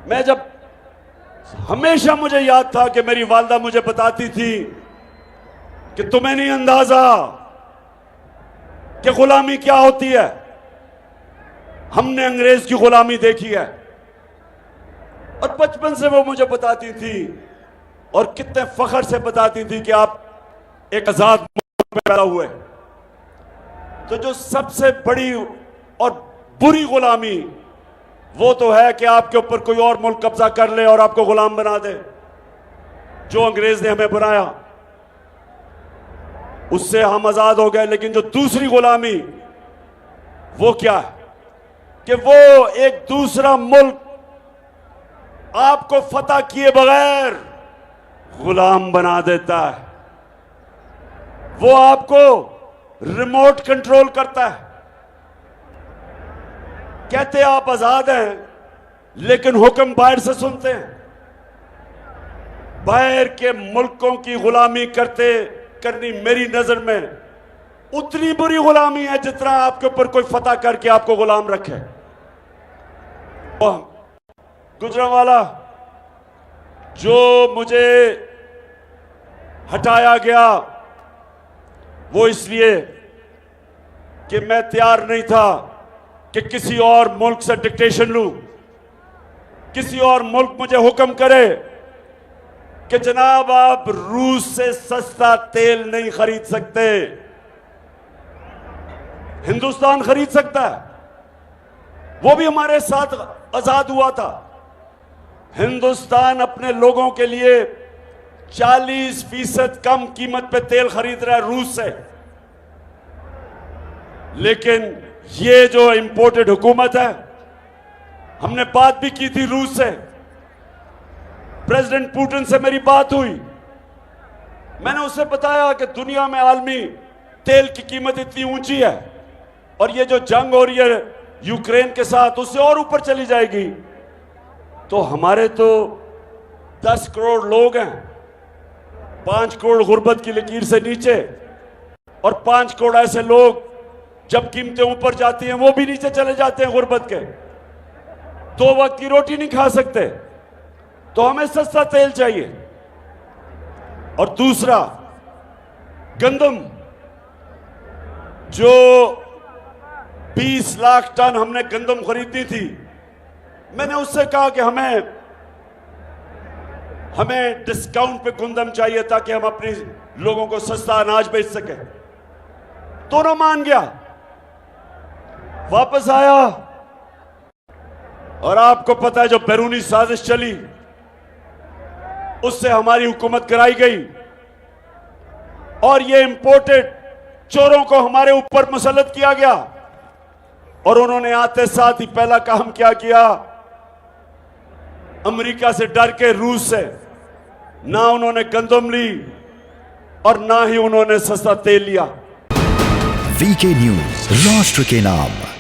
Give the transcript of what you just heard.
मैं जब हमेशा मुझे याद था कि मेरी वालदा मुझे बताती थी कि तुम्हें नहीं अंदाजा कि गुलामी क्या होती है। हमने अंग्रेज की गुलामी देखी है और बचपन से वो मुझे बताती थी और कितने फख्र से बताती थी कि आप एक आजाद मुल्क में पैदा हुए। तो जो सबसे बड़ी और बुरी गुलामी वो तो है कि आपके ऊपर कोई और मुल्क कब्जा कर ले और आपको गुलाम बना दे, जो अंग्रेज ने हमें बनाया। उससे हम आजाद हो गए। लेकिन जो दूसरी गुलामी वो क्या है कि वो एक दूसरा मुल्क आपको फतह किए बगैर गुलाम बना देता है। वो आपको रिमोट कंट्रोल करता है। कहते आप आजाद हैं लेकिन हुक्म बाहर से सुनते हैं। बाहर के मुल्कों की गुलामी करनी मेरी नजर में उतनी बुरी गुलामी है जितना आपके ऊपर कोई फतह करके आपको गुलाम रखे। गुजरांवाला जो मुझे हटाया गया वो इसलिए कि मैं तैयार नहीं था कि किसी और मुल्क से डिक्टेशन लूं, किसी और मुल्क मुझे हुक्म करे कि जनाब आप रूस से सस्ता तेल नहीं खरीद सकते, हिंदुस्तान खरीद सकता है। वो भी हमारे साथ आजाद हुआ था। हिंदुस्तान अपने लोगों के लिए 40% कम कीमत पे तेल खरीद रहा है रूस से। लेकिन ये जो इंपोर्टेड हुकूमत है, हमने बात भी की थी रूस से। प्रेसिडेंट पुतिन से मेरी बात हुई। मैंने उससे बताया कि दुनिया में आलमी तेल की कीमत इतनी ऊंची है और ये जो जंग हो रही है यूक्रेन के साथ उससे और ऊपर चली जाएगी। तो हमारे तो 10 करोड़ लोग हैं, 5 करोड़ गुर्बत की लकीर से नीचे, और 5 करोड़ ऐसे लोग जब कीमतें ऊपर जाती हैं वो भी नीचे चले जाते हैं गुर्बत के। 2 वक्त की रोटी नहीं खा सकते। तो हमें सस्ता तेल चाहिए। और दूसरा गंदम, जो 20 लाख टन हमने गंदम खरीदी थी, मैंने उससे कहा कि हमें डिस्काउंट पे गंदम चाहिए ताकि हम अपने लोगों को सस्ता अनाज बेच सकें। दोनों मान गया, वापस आया। और आपको पता है जो बैरूनी साजिश चली उससे हमारी हुकूमत कराई गई और ये इंपोर्टेड चोरों को हमारे ऊपर मुसल्लत किया गया। और उन्होंने आते साथ ही पहला काम क्या किया, अमेरिका से डर के, रूस से, ना उन्होंने गंदम ली और ना ही उन्होंने सस्ता तेल लिया। वीके न्यूज, राष्ट्र के नाम।